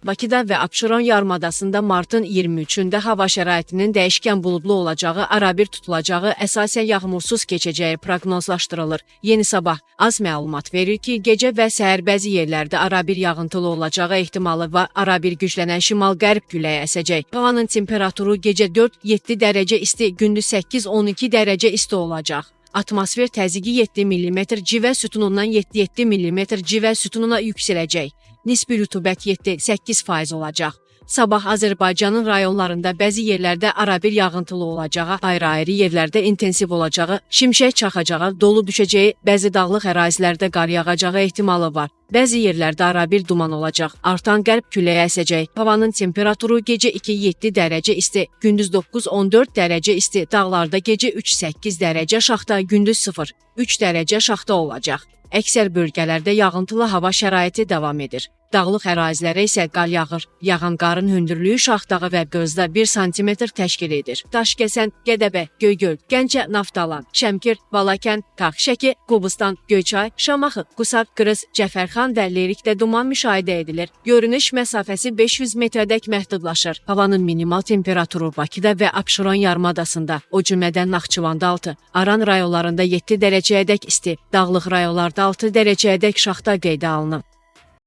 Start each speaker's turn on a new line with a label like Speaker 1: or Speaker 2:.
Speaker 1: Bakıda və Abşeron yarımadasında martın 23-də hava şəraitinin dəyişkən buludlu olacağı, arabir tutulacağı, əsasən yağmursuz keçəcəyi proqnozlaşdırılır. Yeni Sabah az məlumat verir ki, gecə və səhər bəzi yerlərdə arabir yağıntılı olacağı ehtimalı və arabir güclənən şimal-qərb küləyi əsəcək. Havanın temperaturu gecə 4-7 dərəcə isti, gündüz 8-12 dərəcə isti olacaq. Atmosfer təzyiqi 7 mm civə sütunundan 7 mm civə sütununa yüksələcək. Nisbi rütubət 7-8% olacaq. Sabah Azərbaycanın rayonlarında bəzi yerlərdə arabir yağıntılı olacağı, ayrı-ayrı yerlərdə intensiv olacağı, şimşək çaxacağı, dolu düşəcəyi, bəzi dağlıq ərazilərdə qar yağacağı ehtimalı var. Bəzi yerlərdə arabir duman olacaq. Artan qərb küləyi əsəcək. Havanın temperaturu gecə 2-7 dərəcə isti, gündüz 9-14 dərəcə isti, dağlarda gecə 3-8 dərəcə şaxta, gündüz 0-3 dərəcə şaxta olacaq. Əksər bölgələrdə yağıntılı hava şəraiti davam edir. Dağlıq ərazilərə isə qar yağır. Yağan qarın hündürlüyü Şaxdağı və Qözdə 1 sm təşkil edir. Daşkəsən, Gədəbə, Göygöl, Gəncə, Naftalan, Şəmkir, Balakən, Tağ, Şəki, Qobustan, Göyçay, Şamaxı, Qusar, Qrız, Cəfərxan və Lerikdə duman müşahidə edilir. Görünüş məsafəsi 500 metrədək məhdudlaşır. Havanın minimal temperaturu Bakıda və Abşeron yarımadasında, o cümlədən Naxçıvanda 6, Aran rayonlarında 7 dərəcəyədək isti, dağlıq rayonlarda 6 dərəcəyədək şaxta qeydə alınıb.